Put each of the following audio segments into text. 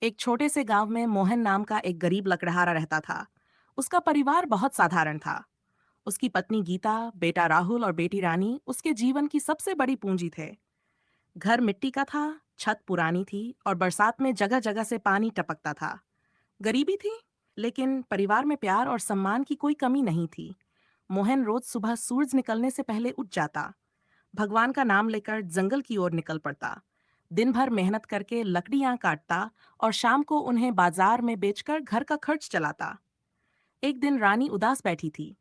एक छोटे से गांव में मोहन नाम का एक गरीब लकड़हारा रहता था। उसका परिवार बहुत साधारण था। उसकी पत्नी गीता, बेटा राहुल और बेटी रानी उसके जीवन की सबसे बड़ी पूंजी थे। घर मिट्टी का था, छत पुरानी थी और बरसात में जगह जगह से पानी टपकता था। गरीबी थी, लेकिन परिवार में प्यार और सम्मान की कोई कमी नहीं थी। मोहन रोज सुबह सूरज निकलने से पहले उठ जाता, भगवान का नाम लेकर जंगल की ओर निकल पड़ता। दिन भर मेहनत करके लकड़ियां काटता और शाम को उन्हें बाजार में बेचकर घर का खर्च चलाता। एक दिन रानी उदास बैठी थी।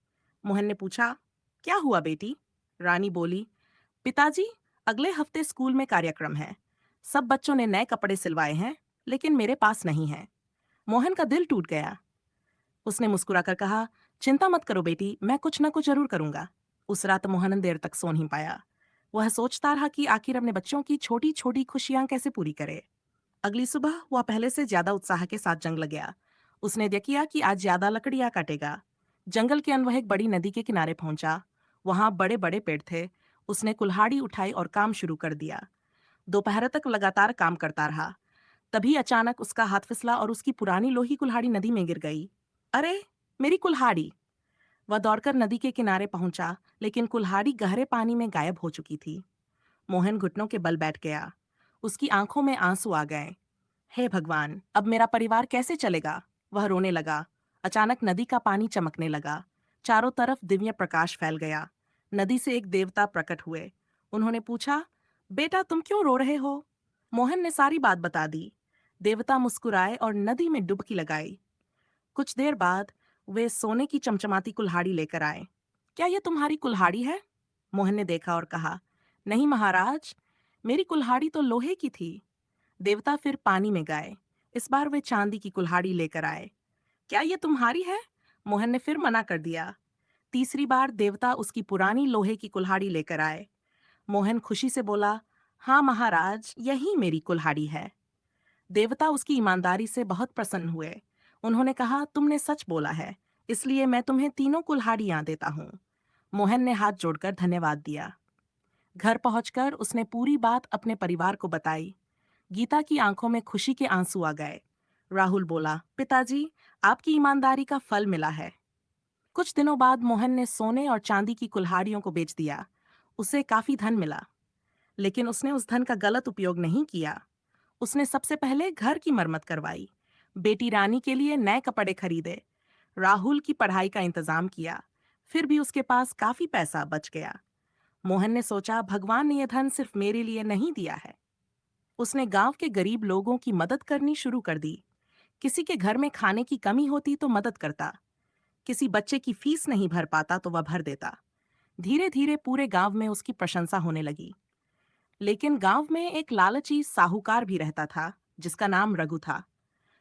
मोहन ने पूछा, क्या हुआ बेटी? रानी बोली, पिताजी, अगले हफ्ते स्कूल में कार्यक्रम है। सब बच्चों ने नए कपड़े सिलवाए हैं, लेकिन मेरे पास नहीं है। मोहन का दिल टूट गया। उसने मुस्कुराकर कहा, चिंता मत करो बेटी, मैं कुछ न कुछ जरूर करूंगा। उस रात मोहन देर तक सो नहीं पाया। वह सोचता रहा कि आखिर अपने बच्चों की छोटी छोटी खुशियां कैसे पूरी करे। अगली सुबह वह पहले से ज्यादा उत्साह के साथ जंग लग गया। उसने तय किया कि आज ज्यादा लकड़ियां काटेगा। जंगल के अन वह एक बड़ी नदी के किनारे पहुंचा। वहां बड़े बड़े पेड़ थे। उसने कुल्हाड़ी उठाई और काम शुरू कर दिया। दोपहर तक लगातार काम करता रहा। तभी अचानक उसका हाथ फिसला और उसकी पुरानी लोही कुल्हाड़ी नदी में गिर गई। अरे, मेरी कुल्हाड़ी! वह दौड़कर नदी के किनारे पहुंचा, लेकिन कुल्हाड़ी गहरे पानी में गायब हो चुकी थी। मोहन घुटनों के बल बैठ गया। उसकी आंखों में आंसू आ गए। हे भगवान, अब मेरा परिवार कैसे चलेगा? वह रोने लगा। अचानक नदी का पानी चमकने लगा। चारों तरफ दिव्य प्रकाश फैल गया। नदी से एक देवता प्रकट हुए। उन्होंने पूछा, बेटा तुम क्यों रो रहे हो? मोहन ने सारी बात बता दी। देवता मुस्कुराए और नदी में डुबकी लगाई। कुछ देर बाद वे सोने की चमचमाती कुल्हाड़ी लेकर आए। क्या यह तुम्हारी कुल्हाड़ी है? मोहन ने देखा और कहा, नहीं महाराज, मेरी कुल्हाड़ी तो लोहे की थी। देवता फिर पानी में गए। इस बार वे चांदी की कुल्हाड़ी लेकर आए। क्या ये तुम्हारी है? मोहन ने फिर मना कर दिया। तीसरी बार देवता उसकी पुरानी लोहे की कुल्हाड़ी लेकर आए। मोहन खुशी से बोला, हाँ महाराज, यही मेरी कुल्हाड़ी है। देवता उसकी ईमानदारी से बहुत प्रसन्न हुए। उन्होंने कहा, तुमने सच बोला है, इसलिए मैं तुम्हें तीनों कुल्हाड़ियां देता हूँ। मोहन ने हाथ जोड़कर धन्यवाद दिया। घर पहुंचकर उसने पूरी बात अपने परिवार को बताई। गीता की आंखों में खुशी के आंसू आ गए। राहुल बोला, पिताजी, आपकी ईमानदारी का फल मिला है। कुछ दिनों बाद मोहन ने सोने और चांदी की कुल्हाड़ियों को बेच दिया। उसे काफी धन मिला, लेकिन उसने उस धन का गलत उपयोग नहीं किया। उसने सबसे पहले घर की मरम्मत करवाई, बेटी रानी के लिए नए कपड़े खरीदे, राहुल की पढ़ाई का इंतजाम किया। फिर भी उसके पास काफी पैसा बच गया। मोहन ने सोचा, भगवान ने यह धन सिर्फ मेरे लिए नहीं दिया है। उसने गांव के गरीब लोगों की मदद करनी शुरू कर दी। किसी के घर में खाने की कमी होती तो मदद करता, किसी बच्चे की फीस नहीं भर पाता तो वह भर देता। धीरे धीरे पूरे गांव में उसकी प्रशंसा होने लगी। लेकिन गांव में एक लालची साहूकार भी रहता था, जिसका नाम रघु था।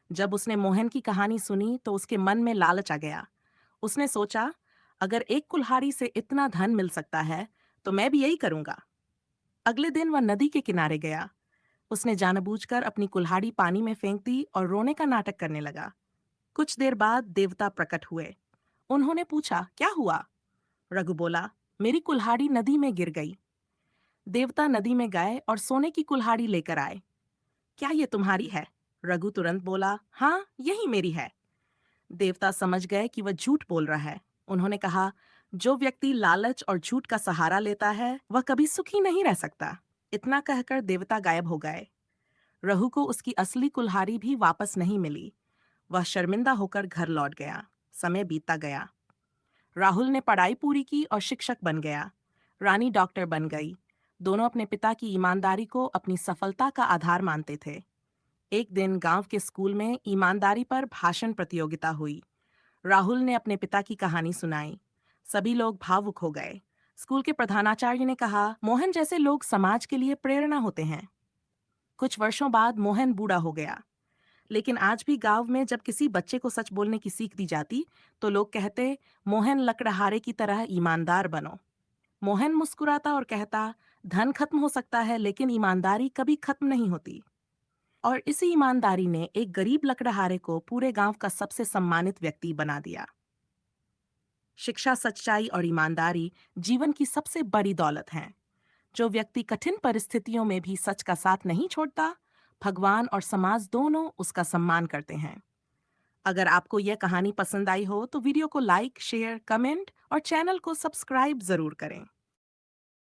जब उसने मोहन की कहानी सुनी तो उसके मन में लालच आ गया। उसने सोचा, अगर एक कुल्हाड़ी से इतना धन मिल सकता है तो मैं भी यही करूंगा। अगले दिन वह नदी के किनारे गया। उसने जानबूझकर अपनी कुल्हाड़ी पानी में फेंक दी और रोने का नाटक करने लगा। कुछ देर बाद देवता प्रकट हुए। उन्होंने पूछा, क्या हुआ? रघु बोला, मेरी कुल्हाड़ी नदी में गिर गई। देवता नदी में गए और सोने की कुल्हाड़ी लेकर आए। क्या ये तुम्हारी है? रघु तुरंत बोला, हाँ, यही मेरी है। देवता समझ गए कि वह झूठ बोल रहा है। उन्होंने कहा, जो व्यक्ति लालच और झूठ का सहारा लेता है वह कभी सुखी नहीं रह सकता। इतना कहकर देवता गायब हो गए। रघु को उसकी असली कुल्हाड़ी भी वापस नहीं मिली। वह शर्मिंदा होकर घर लौट गया। समय बीतता गया। राहुल ने पढ़ाई पूरी की और शिक्षक बन गया। रानी डॉक्टर बन गई। दोनों अपने पिता की ईमानदारी को अपनी सफलता का आधार मानते थे। एक दिन गांव के स्कूल में ईमानदारी पर भाषण प्रतियोगिता हुई। राहुल ने अपने पिता की कहानी सुनाई। सभी लोग भावुक हो गए। स्कूल के प्रधानाचार्य ने कहा, मोहन जैसे लोग समाज के लिए प्रेरणा होते हैं। कुछ वर्षों बाद मोहन बूढ़ा हो गया। लेकिन आज भी गांव में जब किसी बच्चे को सच बोलने की सीख दी जाती तो लोग कहते, मोहन लकड़हारे की तरह ईमानदार बनो। मोहन मुस्कुराता और कहता, धन खत्म हो सकता है लेकिन ईमानदारी कभी खत्म नहीं होती। और इसी ईमानदारी ने एक गरीब लकड़हारे को पूरे गांव का सबसे सम्मानित व्यक्ति बना दिया। शिक्षा, सच्चाई और ईमानदारी जीवन की सबसे बड़ी दौलत है। जो व्यक्ति कठिन परिस्थितियों में भी सच का साथ नहीं छोड़ता, भगवान और समाज दोनों उसका सम्मान करते हैं। अगर आपको यह कहानी पसंद आई हो तो वीडियो को लाइक, शेयर, कमेंट और चैनल को सब्सक्राइब जरूर करें।